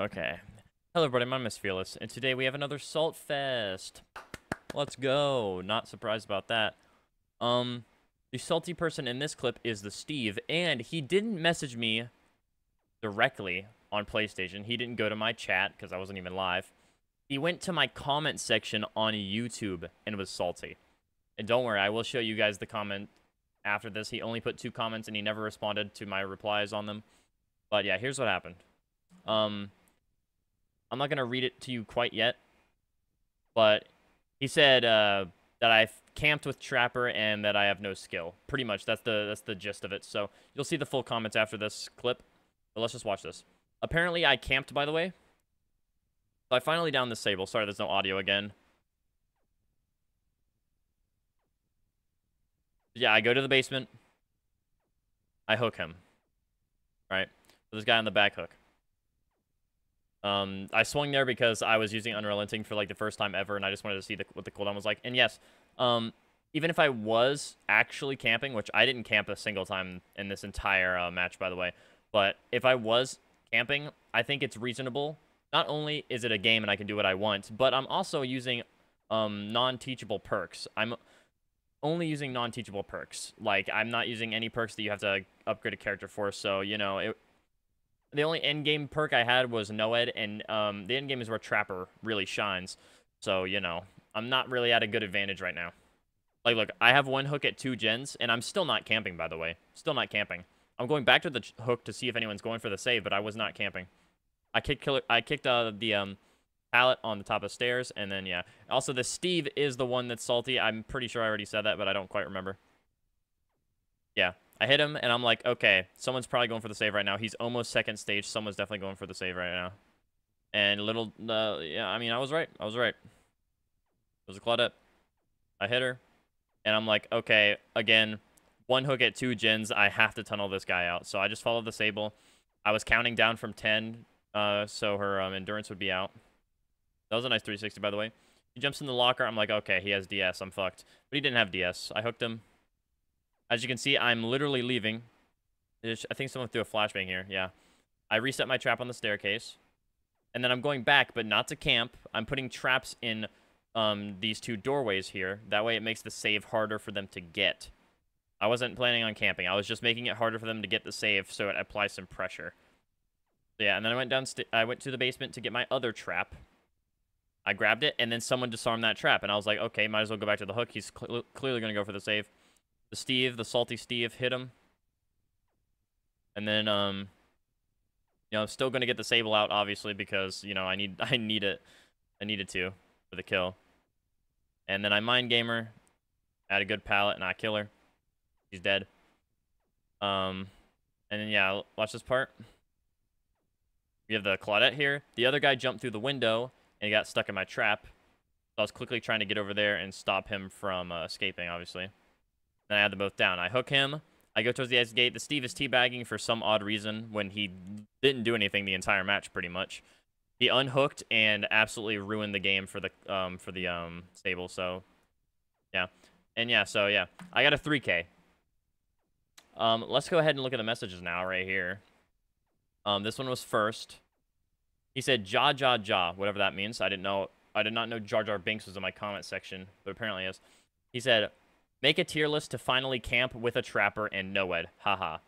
Okay. Hello, everybody. My name is Fearless, and today we have another Salt Fest. Let's go. Not surprised about that. The salty person in this clip is the Steve, and he didn't message me directly on PlayStation. He didn't go to my chat because I wasn't even live. He went to my comment section on YouTube and was salty. And don't worry, I will show you guys the comment after this. He only put 2 comments, and he never responded to my replies on them. But yeah, here's what happened. I'm not going to read it to you quite yet, but he said that I camped with Trapper and that I have no skill. Pretty much, that's the gist of it. So you'll see the full comments after this clip, but let's just watch this. Apparently, I camped, by the way. So I finally downed the Sable. Sorry, there's no audio again. Yeah, I go to the basement. I hook him. Right? So this guy on the back hook. I swung there because I was using Unrelenting for like the first time ever, and I just wanted to see what the cooldown was like. And yes, even if I was actually camping, which I didn't camp a single time in this entire match, by the way, but if I was camping, I think it's reasonable. Not only is it a game and I can do what I want, but I'm also using non-teachable perks. I'm only using non-teachable perks. Like, I'm not using any perks that you have to upgrade a character for, so, you know, the only end-game perk I had was Noed, and the end-game is where Trapper really shines. So, you know, I'm not really at a good advantage right now. Like, look, I have 1 hook at 2 gens, and I'm still not camping, by the way. Still not camping. I'm going back to the hook to see if anyone's going for the save, but I was not camping. I kicked the pallet on the top of the stairs, and then, yeah. Also, the Steve is the one that's salty. I'm pretty sure I already said that, but I don't quite remember. Yeah. I hit him, and I'm like, okay, someone's probably going for the save right now. He's almost second stage. Someone's definitely going for the save right now. And yeah, I mean, I was right. I was right. It was a Claudette. I hit her, and I'm like, okay, again, 1 hook at 2 gens. I have to tunnel this guy out. So I just followed the Sable. I was counting down from 10, so her endurance would be out. That was a nice 360, by the way. He jumps in the locker. I'm like, okay, he has DS. I'm fucked. But he didn't have DS. I hooked him. As you can see, I'm literally leaving. I think someone threw a flashbang here. Yeah. I reset my trap on the staircase. And then I'm going back, but not to camp. I'm putting traps in these 2 doorways here. That way it makes the save harder for them to get. I wasn't planning on camping. I was just making it harder for them to get the save so it applies some pressure. So yeah, and then I went to the basement to get my other trap. I grabbed it, and then someone disarmed that trap. And I was like, okay, might as well go back to the hook. He's clearly going to go for the save. The salty Steve, hit him. And then, you know, I'm still going to get the Sable out, obviously, because, you know, I need it. I needed to for the kill. And then I Mind Gamer, had a good pallet, and I kill her. She's dead. And then, yeah, watch this part. We have the Claudette here. The other guy jumped through the window, and he got stuck in my trap. So I was quickly trying to get over there and stop him from escaping, obviously. Then I had them both down. I hook him. I go towards the exit gate. The Steve is teabagging for some odd reason when he didn't do anything the entire match, pretty much. He unhooked and absolutely ruined the game for the Sable. So, yeah. And yeah, so yeah. I got a 3K. Let's go ahead and look at the messages now right here. This one was first. He said ja ja ja, whatever that means. I did not know Jar Jar Binks was in my comment section, but apparently is. He said, make a tier list to finally camp with a Trapper and Noed. Haha.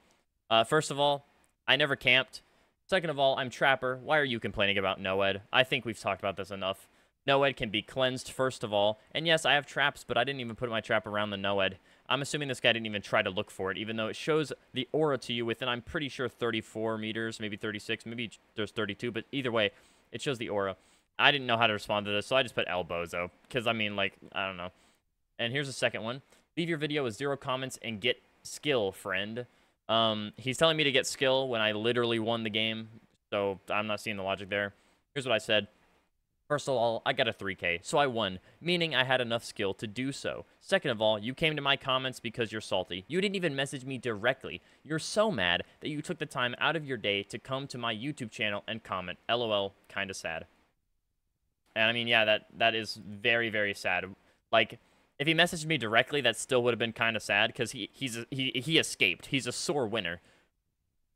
First of all, I never camped. Second of all, I'm Trapper. Why are you complaining about Noed? I think we've talked about this enough. Noed can be cleansed, first of all. And yes, I have traps, but I didn't even put my trap around the Noed. I'm assuming this guy didn't even try to look for it, even though it shows the aura to you within, I'm pretty sure, 34 meters, maybe 36, maybe there's 32, but either way, it shows the aura. I didn't know how to respond to this, so I just put El Bozo, because, I mean, like, I don't know. And here's the second one. Leave your video with 0 comments and get skill, friend. He's telling me to get skill when I literally won the game, so I'm not seeing the logic there. Here's what I said. First of all, I got a 3K, so I won, meaning I had enough skill to do so. Second of all, you came to my comments because you're salty. You didn't even message me directly. You're so mad that you took the time out of your day to come to my YouTube channel and comment. LOL, kinda sad. And I mean, yeah, that is very, very sad. Like, if he messaged me directly, that still would have been kind of sad, because he escaped. He's a sore winner.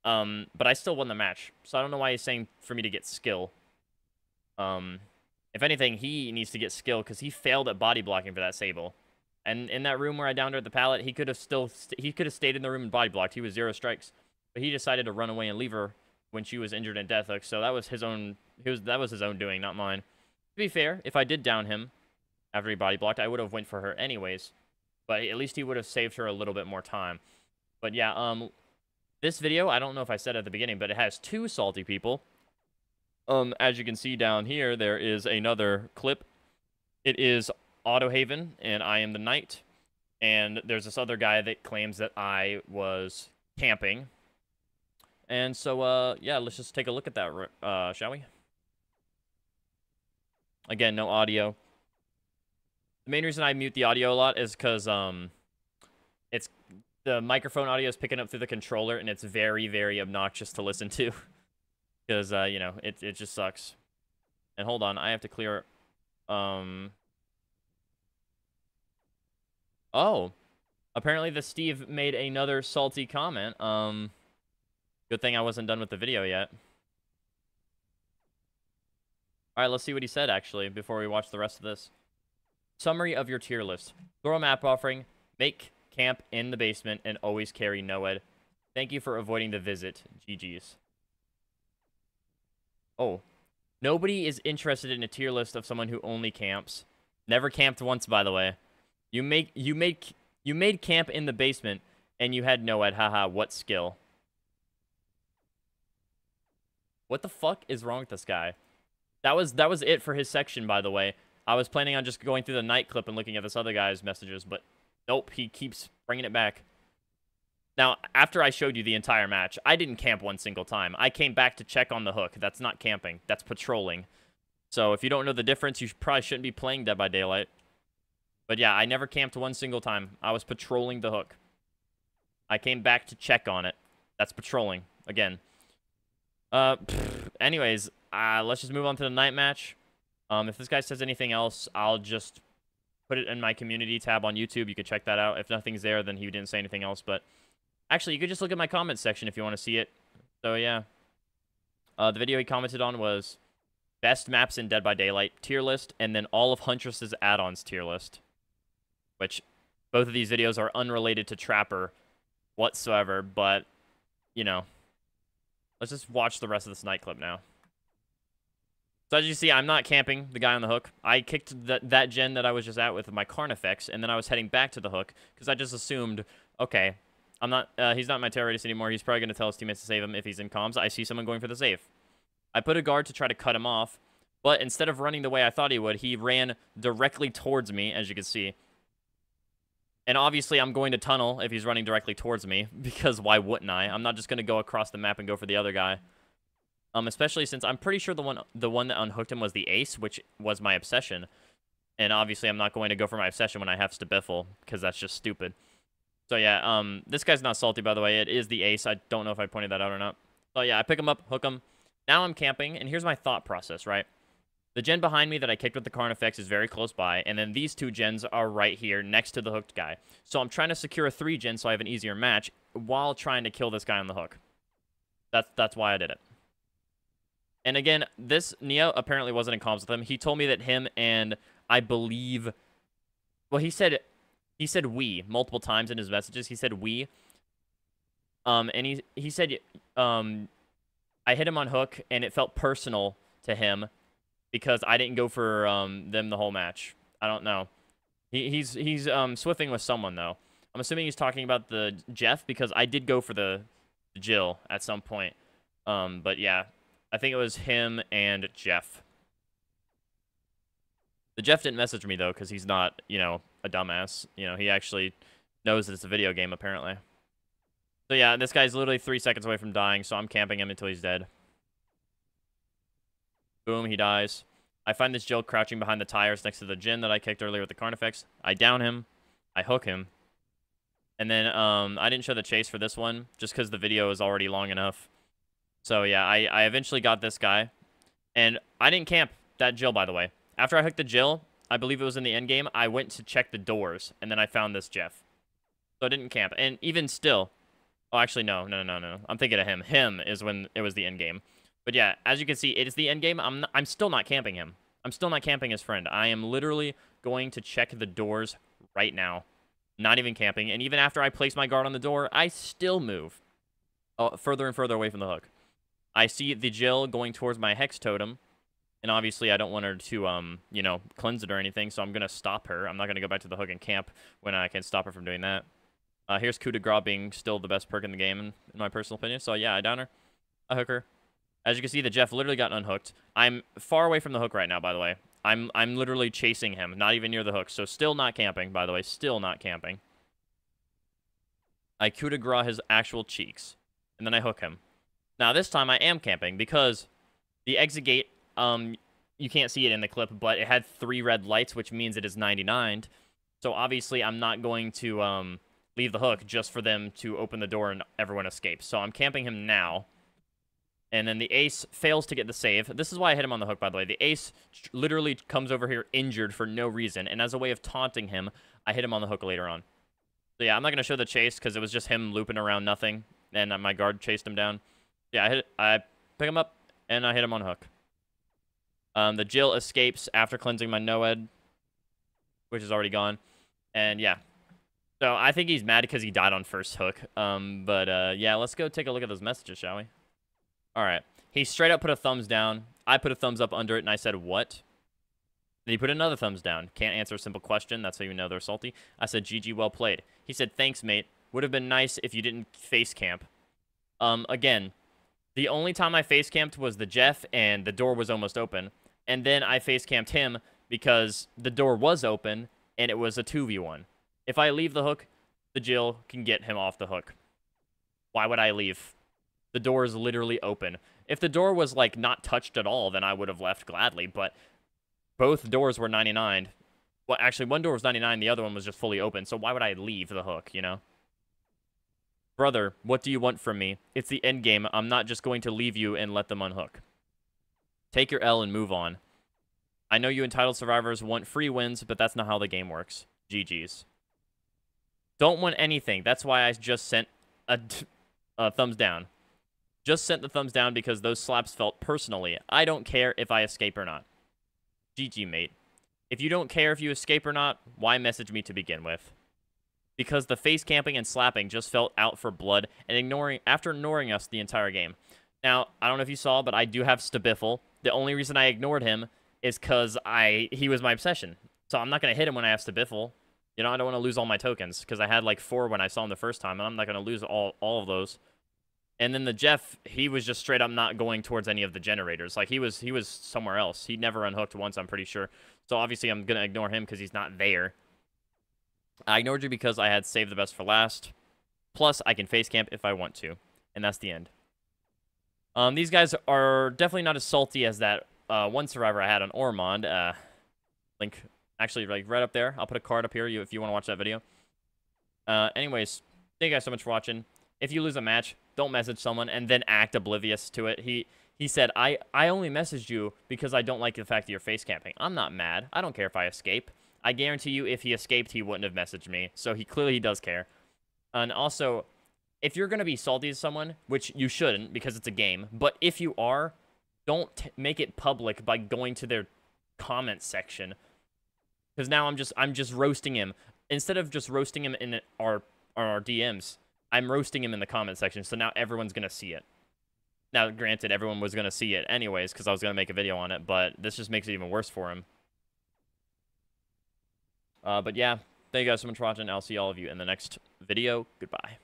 But I still won the match. So I don't know why he's saying for me to get skill. If anything, he needs to get skill because he failed at body blocking for that Sable. And in that room where I downed her at the pallet, he could have stayed in the room and body blocked. He was 0 strikes. But he decided to run away and leave her when she was injured in death hook. So that was his own doing, not mine. To be fair, if I did down him after he body blocked, I would have went for her anyways. But at least he would have saved her a little bit more time. But yeah, this video, I don't know if I said at the beginning, but it has 2 salty people. As you can see down here, there is another clip. It is Autohaven, and I am the knight. And there's this other guy that claims that I was camping. And so, yeah, let's just take a look at that, shall we? Again, no audio. The main reason I mute the audio a lot is because, it's the microphone audio is picking up through the controller, and it's very, very obnoxious to listen to. Because, you know, it just sucks. And hold on, I have to clear... Oh. Apparently the Steve made another salty comment. Good thing I wasn't done with the video yet. Alright, let's see what he said, actually, before we watch the rest of this. Summary of your tier list. Throw a map offering, make camp in the basement, and always carry Noed. Thank you for avoiding the visit. GG's. Oh. Nobody is interested in a tier list of someone who only camps. Never camped once, by the way. You made camp in the basement, and you had Noed. Haha, what skill? What the fuck is wrong with this guy? That was it for his section, by the way. I was planning on just going through the night clip and looking at this other guy's messages, but nope, he keeps bringing it back. Now, after I showed you the entire match, I didn't camp one single time. I came back to check on the hook. That's not camping. That's patrolling. So if you don't know the difference, you probably shouldn't be playing Dead by Daylight. But yeah, I never camped one single time. I was patrolling the hook. I came back to check on it. That's patrolling. Again. Anyways, let's just move on to the night match. If this guy says anything else, I'll just put it in my community tab on YouTube. You can check that out. If nothing's there, then he didn't say anything else. But actually, you could just look at my comments section if you want to see it. So yeah. The video he commented on was best maps in Dead by Daylight tier list, and then all of Huntress's add-ons tier list. Which, both of these videos are unrelated to Trapper whatsoever, but, you know. Let's just watch the rest of this night clip now. So as you see, I'm not camping the guy on the hook. I kicked that gen that I was just at with my Carnifex, and then I was heading back to the hook, because I just assumed, okay, he's not my terrorist anymore. He's probably going to tell his teammates to save him if he's in comms. I see someone going for the safe. I put a guard to try to cut him off, but instead of running the way I thought he would, he ran directly towards me, as you can see. And obviously, I'm going to tunnel if he's running directly towards me, because why wouldn't I? I'm not just going to go across the map and go for the other guy. Especially since I'm pretty sure the one that unhooked him was the Ace, which was my obsession. And obviously, I'm not going to go for my obsession when I have Stabiffle, because that's just stupid. So yeah, this guy's not salty, by the way. It is the Ace. I don't know if I pointed that out or not. So yeah, I pick him up, hook him. Now I'm camping, and here's my thought process, right? The gen behind me that I kicked with the Carnifex is very close by, and then these 2 gens are right here next to the hooked guy. So I'm trying to secure a 3 gen so I have an easier match while trying to kill this guy on the hook. That's why I did it. And again, this Neo apparently wasn't in comms with him. He told me that him and I believe... Well, he said we multiple times in his messages. He said we. And he said I hit him on hook, and it felt personal to him because I didn't go for them the whole match. I don't know. He's swiffing with someone, though. I'm assuming he's talking about the Jeff, because I did go for the Jill at some point. But yeah, I think it was him and Jeff. The Jeff didn't message me, though, because he's not, you know, a dumbass. You know, he actually knows that it's a video game, apparently. So yeah, this guy's literally 3 seconds away from dying, so I'm camping him until he's dead. Boom, he dies. I find this Jill crouching behind the tires next to the Jin that I kicked earlier with the Carnifex. I down him. I hook him. And then I didn't show the chase for this one, just because the video is already long enough. So yeah, I eventually got this guy. And I didn't camp that Jill, by the way. After I hooked the Jill, I believe it was in the end game, I went to check the doors, and then I found this Jeff. So I didn't camp. And even still, Oh, actually, no. I'm thinking of him. Him is when it was the end game. But yeah, as you can see, it is the end game. I'm still not camping him. I'm still not camping his friend. I am literally going to check the doors right now. Not even camping. And even after I place my guard on the door, I still move further and further away from the hook. I see the Jill going towards my Hex Totem. And obviously, I don't want her to, you know, cleanse it or anything. So I'm going to stop her. I'm not going to go back to the hook and camp when I can stop her from doing that. Here's Coup de Grace being still the best perk in the game, in my personal opinion. So yeah, I down her. I hook her. As you can see, the Jeff literally got unhooked. I'm far away from the hook right now, by the way. I'm literally chasing him, not even near the hook. So still not camping, by the way. Still not camping. I coup de grace his actual cheeks, and then I hook him. Now, this time I am camping because the exit gate, you can't see it in the clip, but it had 3 red lights, which means it is 99'd. So obviously, I'm not going to leave the hook just for them to open the door and everyone escapes. So I'm camping him now. And then the ace fails to get the save. This is why I hit him on the hook, by the way. The ace literally comes over here injured for no reason. And as a way of taunting him, I hit him on the hook later on. So yeah, I'm not going to show the chase because it was just him looping around nothing. And my guard chased him down. Yeah, I pick him up, and I hit him on hook. The Jill escapes after cleansing my Noed, which is already gone. And yeah. So I think he's mad because he died on first hook. Yeah, let's go take a look at those messages, shall we? All right. He straight up put a thumbs down. I put a thumbs up under it, and I said, what? Then he put another thumbs down. Can't answer a simple question. That's how you know they're salty. I said, GG, well played. He said, thanks, mate. Would have been nice if you didn't face camp. Again, the only time I face camped was the Jeff, and the door was almost open. And then I face camped him because the door was open, and it was a 2v1. If I leave the hook, the Jill can get him off the hook. Why would I leave? The door is literally open. If the door was, like, not touched at all, then I would have left gladly, but both doors were 99. Well, actually, one door was 99, the other one was just fully open, so why would I leave the hook, you know? Brother, what do you want from me? It's the end game. I'm not just going to leave you and let them unhook. Take your L and move on. I know you entitled survivors want free wins, but that's not how the game works. GG's. Don't want anything. That's why I just sent a thumbs down. Just sent the thumbs down because those slaps felt personally. I don't care if I escape or not. GG, mate. If you don't care if you escape or not, why message me to begin with? Because the face camping and slapping just felt out for blood and after ignoring us the entire game. Now, I don't know if you saw, but I do have Stabiffle. The only reason I ignored him is because he was my obsession. So I'm not going to hit him when I have Stabiffle. You know, I don't want to lose all my tokens because I had like 4 when I saw him the first time, and I'm not going to lose all of those. And then the Jeff, he was just straight up not going towards any of the generators. Like, he was somewhere else. He never unhooked once, I'm pretty sure. So, obviously, I'm going to ignore him because he's not there. I ignored you because I had saved the best for last. Plus, I can face camp if I want to. And that's the end. These guys are definitely not as salty as that one survivor I had on Ormond. Link, actually, like, right up there. I'll put a card up here if you want to watch that video. Anyways, thank you guys so much for watching. If you lose a match, don't message someone and then act oblivious to it. He said, I only messaged you because I don't like the fact that you're face camping. I'm not mad. I don't care if I escape. I guarantee you if he escaped, he wouldn't have messaged me. So he clearly does care. And also, if you're going to be salty to someone, which you shouldn't because it's a game, but if you are, don't make it public by going to their comment section. Because now I'm just roasting him. Instead of just roasting him in our DMs, I'm roasting him in the comment section, so now everyone's going to see it. Now, granted, everyone was going to see it anyways, because I was going to make a video on it, but this just makes it even worse for him. But yeah, thank you guys so much for watching. I'll see all of you in the next video. Goodbye.